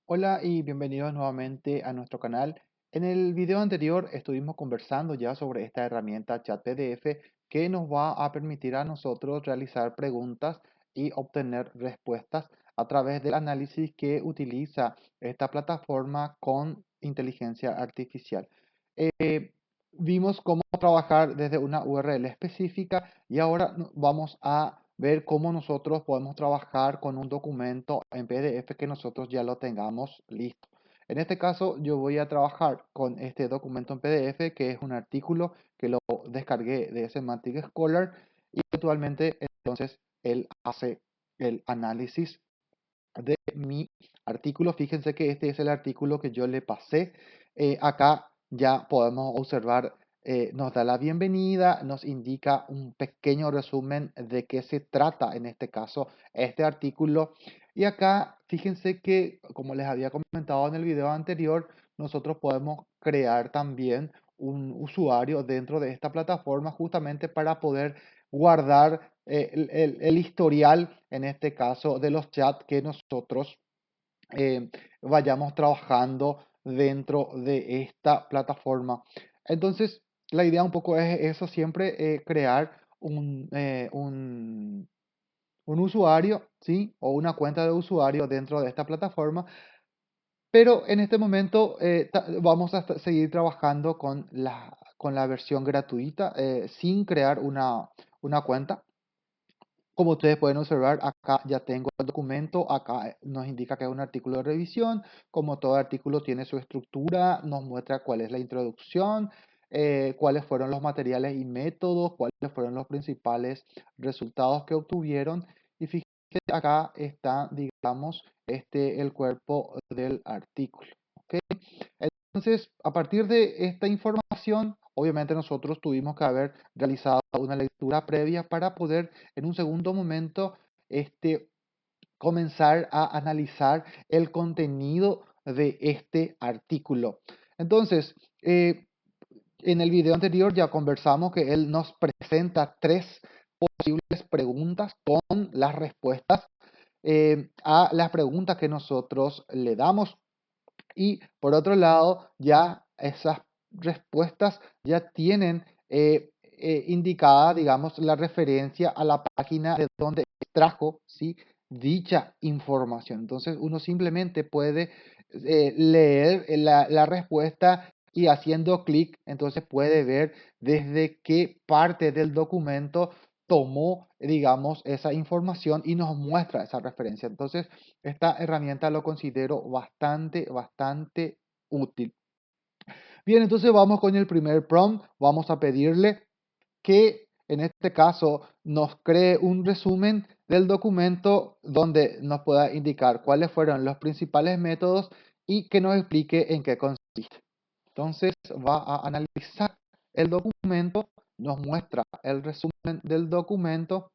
Hola y bienvenidos nuevamente a nuestro canal. En el video anterior estuvimos conversando ya sobre esta herramienta ChatPDF que nos va a permitir a nosotros realizar preguntas y obtener respuestas a través del análisis que utiliza esta plataforma con inteligencia artificial. Eh, Vimos cómo trabajar desde una URL específica y ahora vamos a ver cómo nosotros podemos trabajar con un documento en PDF que nosotros ya lo tengamos listo. En este caso, yo voy a trabajar con este documento en PDF, que es un artículo que lo descargué de Semantic Scholar y actualmente entonces él hace el análisis de mi artículo. Fíjense que este es el artículo que yo le pasé. Acá ya podemos observar, nos da la bienvenida, nos indica un pequeño resumen de qué se trata en este caso este artículo. Y acá fíjense que, como les había comentado en el video anterior, nosotros podemos crear también un usuario dentro de esta plataforma justamente para poder guardar el historial, en este caso, de los chats que nosotros vayamos trabajando dentro de esta plataforma. Entonces, la idea un poco es eso, siempre crear un usuario, ¿sí? O una cuenta de usuario dentro de esta plataforma, pero en este momento vamos a seguir trabajando con la versión gratuita sin crear una cuenta. Como ustedes pueden observar, acá ya tengo el documento, acá nos indica que es un artículo de revisión. Como todo artículo tiene su estructura, nos muestra cuál es la introducción, cuáles fueron los materiales y métodos, cuáles fueron los principales resultados que obtuvieron. Y fíjense, acá está, digamos, el cuerpo del artículo. ¿Ok? Entonces, a partir de esta información, obviamente nosotros tuvimos que haber realizado una lectura previa para poder en un segundo momento comenzar a analizar el contenido de este artículo. Entonces, en el video anterior ya conversamos que él nos presenta tres posibles preguntas con las respuestas a las preguntas que nosotros le damos. Y por otro lado, ya esas respuestas ya tienen indicada, digamos, la referencia a la página de donde extrajo, ¿sí? Dicha información. Entonces, uno simplemente puede leer la respuesta y haciendo clic, entonces puede ver desde qué parte del documento tomó, digamos, esa información y nos muestra esa referencia. Entonces, esta herramienta lo considero bastante útil. Bien, entonces vamos con el primer prompt. Vamos a pedirle que en este caso nos cree un resumen del documento donde nos pueda indicar cuáles fueron los principales métodos y que nos explique en qué consiste. Entonces va a analizar el documento, nos muestra el resumen del documento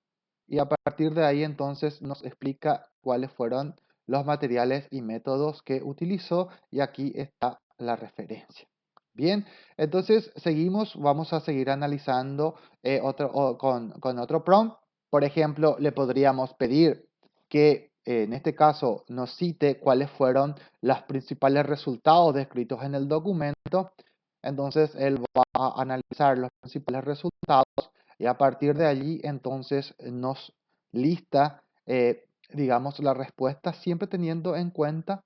y a partir de ahí entonces nos explica cuáles fueron los materiales y métodos que utilizó y aquí está la referencia. Bien, entonces seguimos, vamos a seguir analizando con otro prompt. Por ejemplo, le podríamos pedir que en este caso nos cite cuáles fueron los principales resultados descritos en el documento. Entonces él va a analizar los principales resultados y a partir de allí entonces nos lista, digamos, la respuesta siempre teniendo en cuenta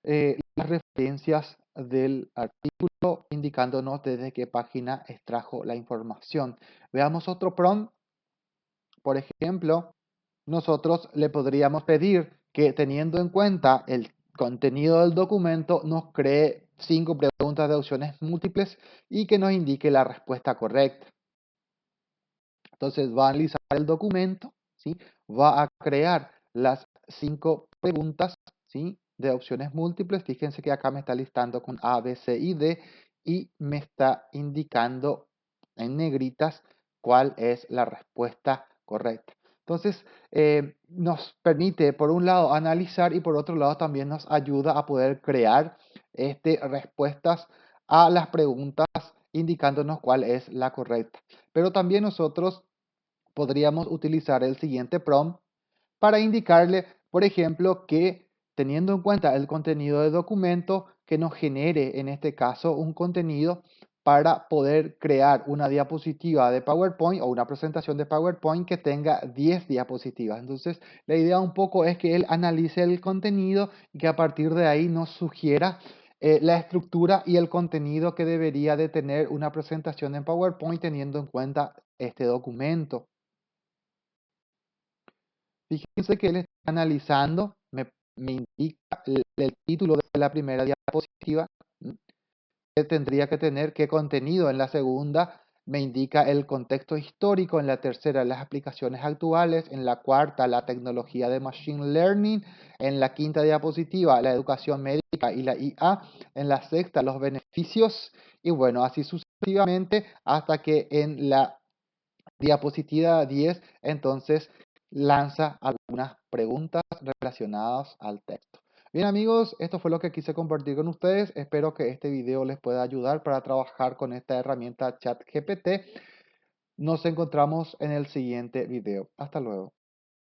las referencias del artículo indicándonos desde qué página extrajo la información. Veamos otro prompt. Por ejemplo, nosotros le podríamos pedir que teniendo en cuenta el contenido del documento nos cree 5 preguntas de opciones múltiples y que nos indique la respuesta correcta. Entonces va a analizar el documento, ¿sí? Va a crear las 5 preguntas, ¿sí? De opciones múltiples. Fíjense que acá me está listando con A, B, C y D y me está indicando en negritas cuál es la respuesta correcta. Entonces, nos permite, por un lado, analizar y por otro lado también nos ayuda a poder crear respuestas a las preguntas indicándonos cuál es la correcta. Pero también nosotros podríamos utilizar el siguiente prompt para indicarle, por ejemplo, que teniendo en cuenta el contenido del documento, que nos genere en este caso un contenido para poder crear una diapositiva de PowerPoint o una presentación de PowerPoint que tenga 10 diapositivas. Entonces, la idea un poco es que él analice el contenido y que a partir de ahí nos sugiera la estructura y el contenido que debería de tener una presentación en PowerPoint teniendo en cuenta este documento. Fíjense que él está analizando, me indica el título de la primera diapositiva, que tendría que tener qué contenido. En la segunda me indica el contexto histórico, en la tercera las aplicaciones actuales, en la cuarta la tecnología de Machine Learning, en la quinta diapositiva la educación médica y la IA, en la sexta los beneficios y bueno, así sucesivamente hasta que en la diapositiva 10 entonces lanza algunas preguntas relacionadas al texto. Bien amigos, esto fue lo que quise compartir con ustedes. Espero que este video les pueda ayudar para trabajar con esta herramienta ChatGPT. Nos encontramos en el siguiente video. Hasta luego.